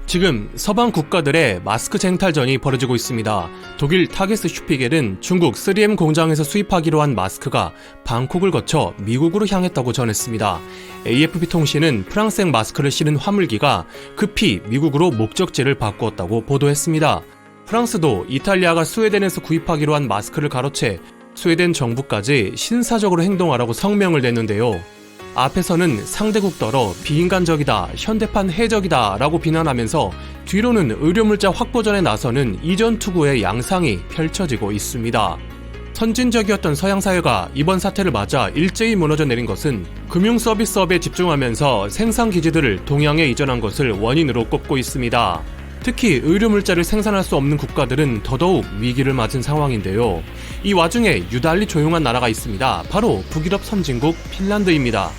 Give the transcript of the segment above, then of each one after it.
지금 서방 국가들의 마스크 쟁탈전이 벌어지고 있습니다. 독일 타게스 슈피겔은 중국 3M 공장에서 수입하기로 한 마스크가 방콕을 거쳐 미국으로 향했다고 전했습니다. AFP 통신은 프랑스행 마스크를 실은 화물기가 급히 미국으로 목적지를 바꾸었다고 보도했습니다. 프랑스도 이탈리아가 스웨덴에서 구입하기로 한 마스크를 가로채 스웨덴 정부까지 신사적으로 행동하라고 성명을 냈는데요. 앞에서는 상대국더러 비인간적이다, 현대판 해적이다 라고 비난하면서 뒤로는 의료물자 확보전에 나서는 이전투구의 양상이 펼쳐지고 있습니다. 선진적이었던 서양사회가 이번 사태를 맞아 일제히 무너져 내린 것은 금융서비스업에 집중하면서 생산기지들을 동양에 이전한 것을 원인으로 꼽고 있습니다. 특히 의료물자를 생산할 수 없는 국가들은 더더욱 위기를 맞은 상황인데요. 이 와중에 유달리 조용한 나라가 있습니다. 바로 북유럽 선진국 핀란드입니다.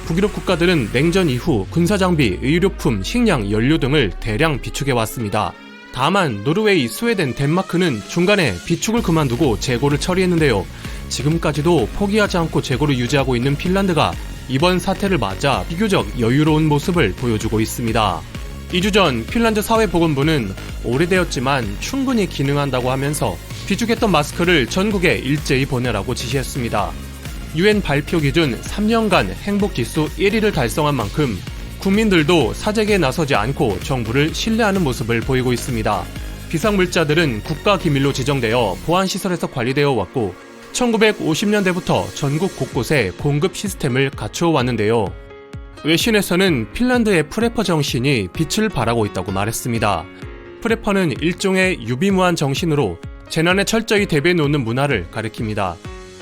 북유럽 국가들은 냉전 이후 군사장비, 의료품, 식량, 연료 등을 대량 비축해왔습니다. 다만 노르웨이, 스웨덴, 덴마크는 중간에 비축을 그만두고 재고를 처리했는데요. 지금까지도 포기하지 않고 재고를 유지하고 있는 핀란드가 이번 사태를 맞아 비교적 여유로운 모습을 보여주고 있습니다. 2주 전 핀란드 사회보건부는 오래되었지만 충분히 기능한다고 하면서 비축했던 마스크를 전국에 일제히 보내라고 지시했습니다. UN 발표 기준 3년간 행복지수 1위를 달성한 만큼 국민들도 사재기에 나서지 않고 정부를 신뢰하는 모습을 보이고 있습니다. 비상물자들은 국가기밀로 지정되어 보안시설에서 관리되어 왔고 1950년대부터 전국 곳곳에 공급 시스템을 갖추어 왔는데요. 외신에서는 핀란드의 프레퍼 정신이 빛을 발하고 있다고 말했습니다. 프레퍼는 일종의 유비무한 정신으로 재난에 철저히 대비해 놓는 문화를 가리킵니다.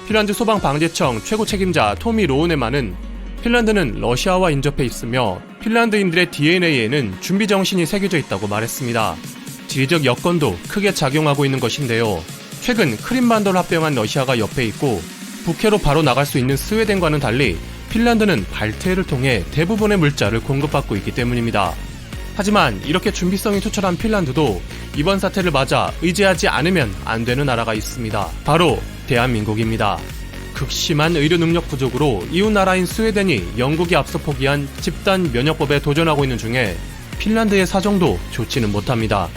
핀란드 소방방재청 최고 책임자 토미 로우네만은 핀란드는 러시아와 인접해 있으며 핀란드인들의 DNA에는 준비 정신이 새겨져 있다고 말했습니다. 지리적 여건도 크게 작용하고 있는 것인데요. 최근 크림반도를 합병한 러시아가 옆에 있고 북해로 바로 나갈 수 있는 스웨덴과는 달리 핀란드는 발트해를 통해 대부분의 물자를 공급받고 있기 때문입니다. 하지만 이렇게 준비성이 투철한 핀란드도 이번 사태를 맞아 의지하지 않으면 안 되는 나라가 있습니다. 바로 대한민국입니다. 극심한 의료 능력 부족으로 이웃 나라인 스웨덴이 영국이 앞서 포기한 집단 면역법에 도전하고 있는 중에 핀란드의 사정도 좋지는 못합니다.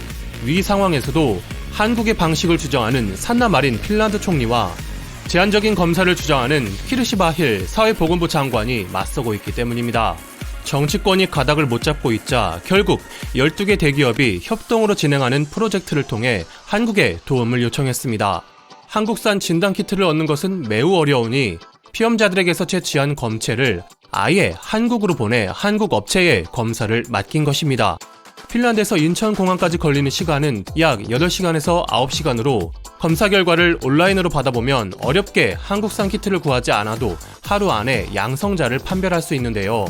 위기 상황에서도 한국의 방식을 주장하는 산나 마린 핀란드 총리와 제한적인 검사를 주장하는 키르시바힐 사회보건부 장관이 맞서고 있기 때문입니다. 정치권이 가닥을 못 잡고 있자 결국 12개 대기업이 협동으로 진행하는 프로젝트를 통해 한국에 도움을 요청했습니다. 한국산 진단키트를 얻는 것은 매우 어려우니 피험자들에게서 채취한 검체를 아예 한국으로 보내 한국 업체에 검사를 맡긴 것입니다. 핀란드에서 인천공항까지 걸리는 시간은 약 8시간에서 9시간으로 검사 결과를 온라인으로 받아보면 어렵게 한국산 키트를 구하지 않아도 하루 안에 양성자를 판별할 수 있는데요.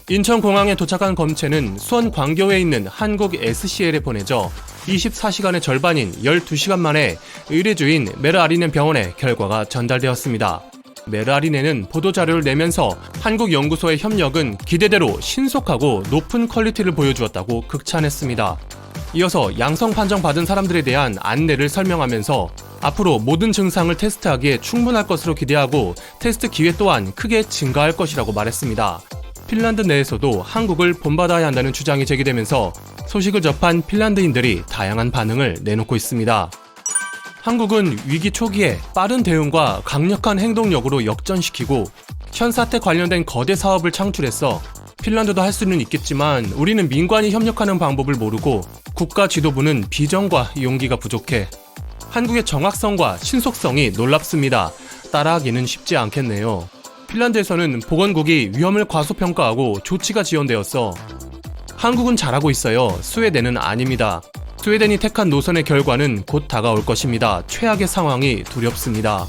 인천공항에 도착한 검체는 수원 광교에 있는 한국 SCL에 보내져 24시간의 절반인 12시간 만에 의뢰주인 메르아리넨 병원에 결과가 전달되었습니다. 메르아리넨은 보도자료를 내면서 한국 연구소의 협력은 기대대로 신속하고 높은 퀄리티를 보여주었다고 극찬했습니다. 이어서 양성 판정받은 사람들에 대한 안내를 설명하면서 앞으로 모든 증상을 테스트하기에 충분할 것으로 기대하고 테스트 기회 또한 크게 증가할 것이라고 말했습니다. 핀란드 내에서도 한국을 본받아야 한다는 주장이 제기되면서 소식을 접한 핀란드인들이 다양한 반응을 내놓고 있습니다. 한국은 위기 초기에 빠른 대응과 강력한 행동력으로 역전시키고 현 사태 관련된 거대 사업을 창출했어. 핀란드도 할 수는 있겠지만 우리는 민관이 협력하는 방법을 모르고 국가 지도부는 비전과 용기가 부족해. 한국의 정확성과 신속성이 놀랍습니다. 따라하기는 쉽지 않겠네요. 핀란드에서는 보건국이 위험을 과소평가하고 조치가 지연되었어. 한국은 잘하고 있어요. 스웨덴은 아닙니다. 스웨덴이 택한 노선의 결과는 곧 다가올 것입니다. 최악의 상황이 두렵습니다.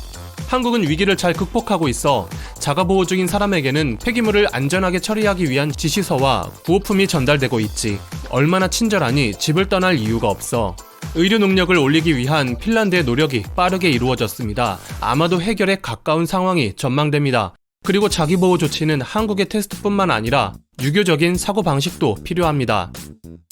한국은 위기를 잘 극복하고 있어 자가보호 중인 사람에게는 폐기물을 안전하게 처리하기 위한 지시서와 구호품이 전달되고 있지. 얼마나 친절하니 집을 떠날 이유가 없어. 의료 능력을 올리기 위한 핀란드의 노력이 빠르게 이루어졌습니다. 아마도 해결에 가까운 상황이 전망됩니다. 그리고 자기보호 조치는 한국의 테스트뿐만 아니라 유교적인 사고방식도 필요합니다.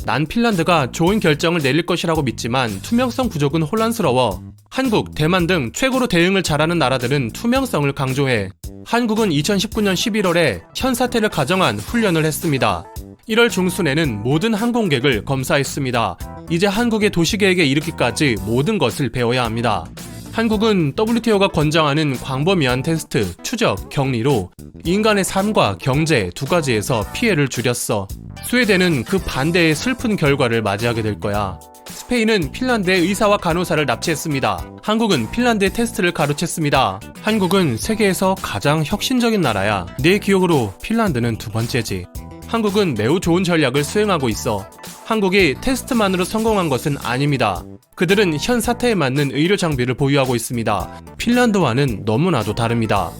난 핀란드가 좋은 결정을 내릴 것이라고 믿지만 투명성 부족은 혼란스러워. 한국, 대만 등 최고로 대응을 잘하는 나라들은 투명성을 강조해. 한국은 2019년 11월에 현 사태를 가정한 훈련을 했습니다. 1월 중순에는 모든 항공객을 검사했습니다. 이제 한국의 도시계획에 이르기까지 모든 것을 배워야 합니다. 한국은 WTO가 권장하는 광범위한 테스트, 추적, 격리로 인간의 삶과 경제 두 가지에서 피해를 줄였어. 스웨덴은 그 반대의 슬픈 결과를 맞이하게 될 거야. 스페인은 핀란드의 의사와 간호사를 납치했습니다. 한국은 핀란드의 테스트를 가로챘습니다. 한국은 세계에서 가장 혁신적인 나라야. 내 기억으로 핀란드는 두 번째지. 한국은 매우 좋은 전략을 수행하고 있어. 한국이 테스트만으로 성공한 것은 아닙니다. 그들은 현 사태에 맞는 의료 장비를 보유하고 있습니다. 핀란드와는 너무나도 다릅니다.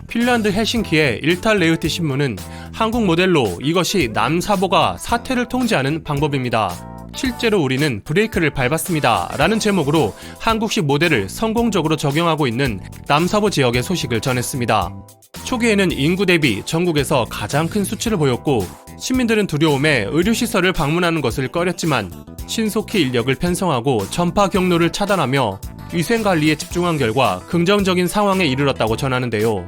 핀란드 헬싱키의 일탈레흐티 신문은 한국 모델로 이것이 남사보가 사태를 통제하는 방법입니다. 실제로 우리는 브레이크를 밟았습니다. 라는 제목으로 한국식 모델을 성공적으로 적용하고 있는 남사보 지역의 소식을 전했습니다. 초기에는 인구 대비 전국에서 가장 큰 수치를 보였고 시민들은 두려움에 의료시설을 방문하는 것을 꺼렸지만 신속히 인력을 편성하고 전파 경로를 차단하며 위생관리에 집중한 결과 긍정적인 상황에 이르렀다고 전하는데요.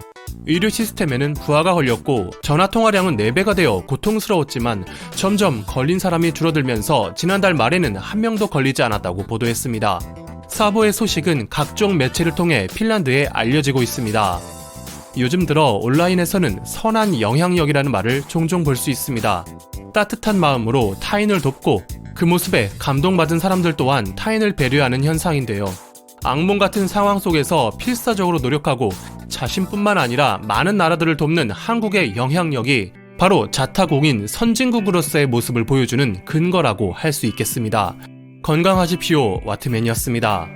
의료 시스템에는 부하가 걸렸고 전화통화량은 4배가 되어 고통스러웠지만 점점 걸린 사람이 줄어들면서 지난달 말에는 한 명도 걸리지 않았다고 보도했습니다. 사보의 소식은 각종 매체를 통해 핀란드에 알려지고 있습니다. 요즘 들어 온라인에서는 선한 영향력이라는 말을 종종 볼 수 있습니다. 따뜻한 마음으로 타인을 돕고 그 모습에 감동받은 사람들 또한 타인을 배려하는 현상인데요. 악몽 같은 상황 속에서 필사적으로 노력하고 자신뿐만 아니라 많은 나라들을 돕는 한국의 영향력이 바로 자타공인 선진국으로서의 모습을 보여주는 근거라고 할 수 있겠습니다. 건강하십시오. 와트맨이었습니다.